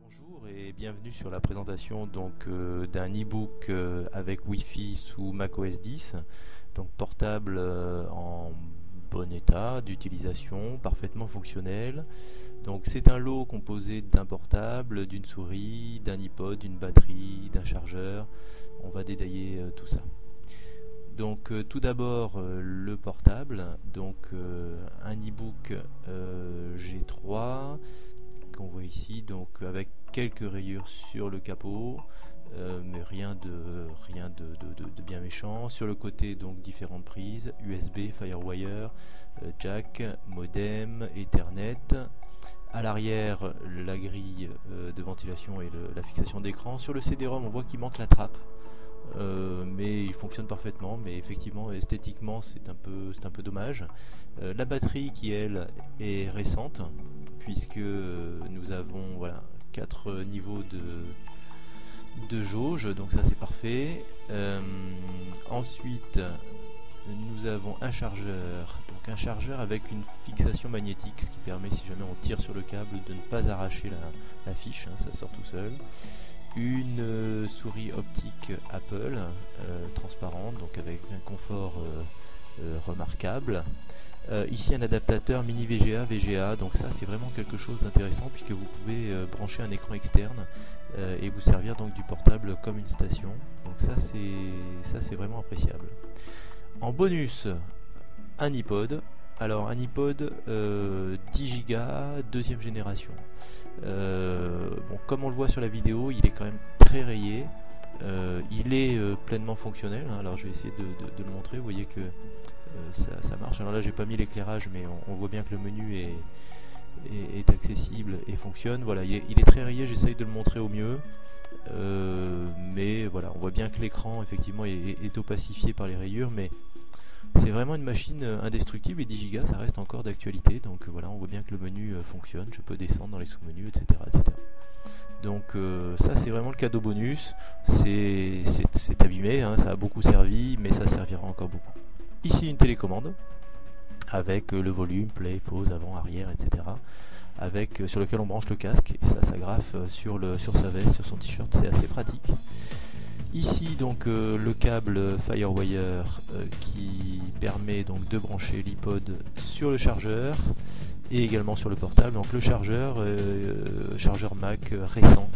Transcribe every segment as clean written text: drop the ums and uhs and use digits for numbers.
Bonjour et bienvenue sur la présentation d'un e-book avec Wi-Fi sous macOS 10, donc portable en bon état d'utilisation, parfaitement fonctionnel. Donc c'est un lot composé d'un portable, d'une souris, d'un iPod, d'une batterie, d'un chargeur. On va détailler tout ça. Donc tout d'abord le portable, donc un e-book G3 qu'on voit ici, donc avec quelques rayures sur le capot, mais rien de bien méchant. Sur le côté, donc différentes prises USB, Firewire, jack, modem, Ethernet. À l'arrière, la grille de ventilation et la fixation d'écran. Sur le CD-ROM, on voit qu'il manque la trappe. Mais il fonctionne parfaitement, mais effectivement esthétiquement c'est un peu dommage. La batterie qui elle est récente puisque nous avons 4 niveaux de jauge, donc ça c'est parfait. Ensuite nous avons un chargeur, donc un chargeur avec une fixation magnétique, ce qui permet, si jamais on tire sur le câble, de ne pas arracher la fiche, ça sort tout seul. Une souris optique Apple transparente, donc avec un confort remarquable. Ici un adaptateur mini VGA, donc ça c'est vraiment quelque chose d'intéressant puisque vous pouvez brancher un écran externe et vous servir donc du portable comme une station. Donc ça c'est vraiment appréciable. En bonus, un iPod. Alors un iPod 10 Go deuxième génération. Bon, comme on le voit sur la vidéo, il est quand même très rayé. Il est pleinement fonctionnel. Alors je vais essayer de le montrer. Vous voyez que ça marche. Alors là j'ai pas mis l'éclairage, mais on voit bien que le menu est accessible et fonctionne. Voilà, il est très rayé. J'essaye de le montrer au mieux. Mais voilà, on voit bien que l'écran effectivement est opacifié par les rayures, mais c'est vraiment une machine indestructible et 10 Go ça reste encore d'actualité. Donc voilà, on voit bien que le menu fonctionne. Je peux descendre dans les sous-menus, etc., etc. Donc ça c'est vraiment le cadeau bonus. C'est abîmé, ça a beaucoup servi, mais ça servira encore beaucoup. Ici une télécommande avec le volume, play, pause, avant, arrière, etc. Sur lequel on branche le casque et ça s'agrafe sur sa veste, sur son t-shirt. C'est assez pratique. Ici donc le câble Firewire qui permet donc de brancher l'iPod sur le chargeur et également sur le portable. Donc le chargeur Mac récent,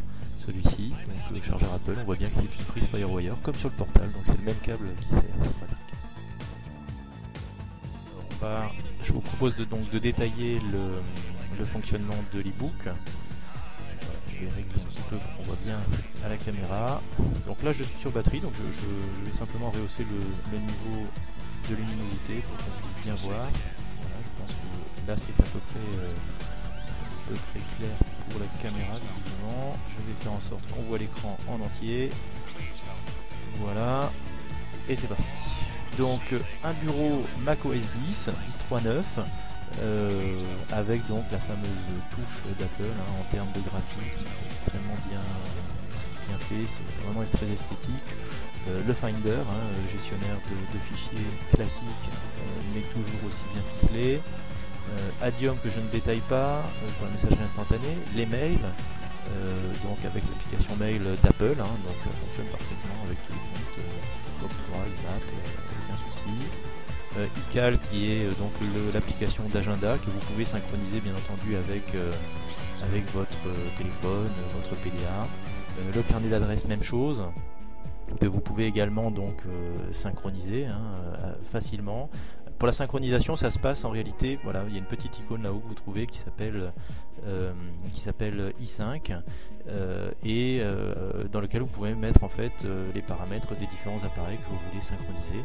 celui-ci, donc le chargeur Apple. On voit bien que c'est une prise Firewire comme sur le portable, donc c'est le même câble qui sert, c'est pratique. Je vous propose de détailler le fonctionnement de l'e-book. Je vais régler un petit peu pour qu'on voit bien à la caméra. Donc là je suis sur batterie, donc je vais simplement rehausser le niveau de luminosité pour qu'on puisse bien voir. Voilà, je pense que là c'est à peu près clair pour la caméra visiblement. Je vais faire en sorte qu'on voit l'écran en entier. Voilà, et c'est parti. Donc un bureau macOS 10, 10.3.9 avec donc la fameuse touche d'Apple en termes de graphisme. C'est extrêmement bien fait, c'est vraiment très esthétique. Le Finder, gestionnaire de fichiers classique, mais toujours aussi bien ficelé. Adium que je ne détaille pas pour la messagerie instantanée. Les mails, donc avec l'application mail d'Apple, donc ça fonctionne parfaitement avec tous les comptes, Top3, IMAP, aucun souci. iCal qui est donc l'application d'agenda que vous pouvez synchroniser bien entendu avec votre téléphone, votre PDA. Le carnet d'adresse, même chose, que vous pouvez également donc synchroniser facilement. Pour la synchronisation, ça se passe en réalité, voilà, il y a une petite icône là-haut que vous trouvez qui s'appelle i5 et dans lequel vous pouvez mettre en fait les paramètres des différents appareils que vous voulez synchroniser.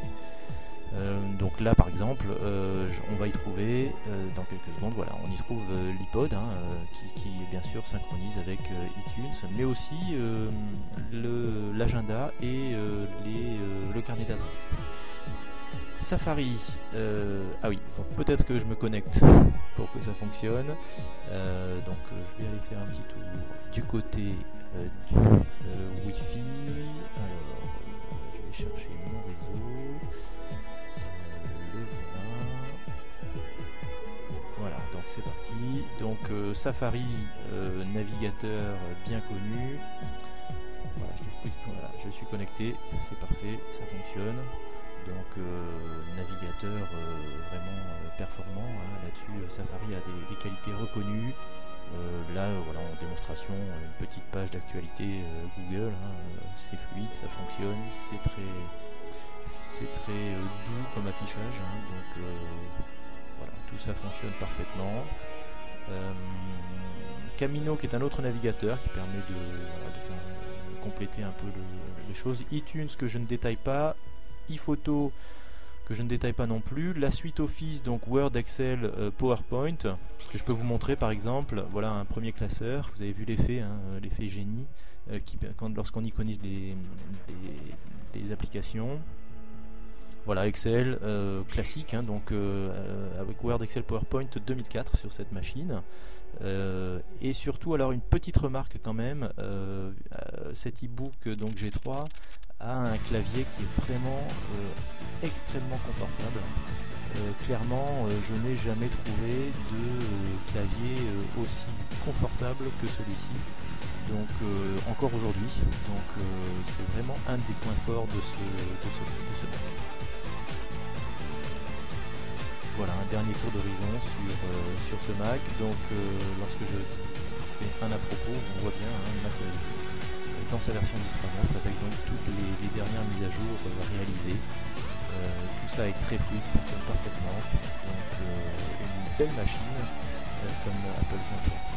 Donc là par exemple on va y trouver dans quelques secondes, voilà, on y trouve l'iPod qui bien sûr synchronise avec iTunes, mais aussi l'agenda et le carnet d'adresse. Safari, ah oui, peut-être que je me connecte pour que ça fonctionne. Donc je vais aller faire un petit tour du côté du Wi-Fi. Alors je vais chercher mon réseau. Voilà, donc c'est parti. Donc Safari, navigateur bien connu. Voilà, je suis connecté, c'est parfait, ça fonctionne. Donc navigateur vraiment performant, hein. Là-dessus Safari a des qualités reconnues. Là voilà, en démonstration, une petite page d'actualité Google, hein. C'est fluide, ça fonctionne, c'est très doux comme affichage, hein. Donc voilà, tout ça fonctionne parfaitement. Camino, qui est un autre navigateur qui permet de compléter un peu les choses. iTunes, que je ne détaille pas. iPhoto, que je ne détaille pas non plus. La suite Office, donc Word, Excel, PowerPoint, que je peux vous montrer par exemple. Voilà un premier classeur, vous avez vu l'effet, hein, l'effet génie, lorsqu'on iconise les applications. Voilà, Excel classique, hein, donc avec Word, Excel, PowerPoint 2004 sur cette machine. Et surtout, alors une petite remarque quand même, cet e-book donc G3 a un clavier qui est vraiment extrêmement confortable. Clairement, je n'ai jamais trouvé de clavier aussi confortable que celui-ci. Donc encore aujourd'hui, donc c'est vraiment un des points forts de ce Mac. Voilà, un dernier tour d'horizon sur ce Mac. Donc lorsque je fais un à propos, on voit bien Mac OS X dans sa version 10.9 avec donc toutes les dernières mises à jour réalisées. Tout ça est très fluide, fonctionne parfaitement. Donc une belle machine comme Apple s'en fait.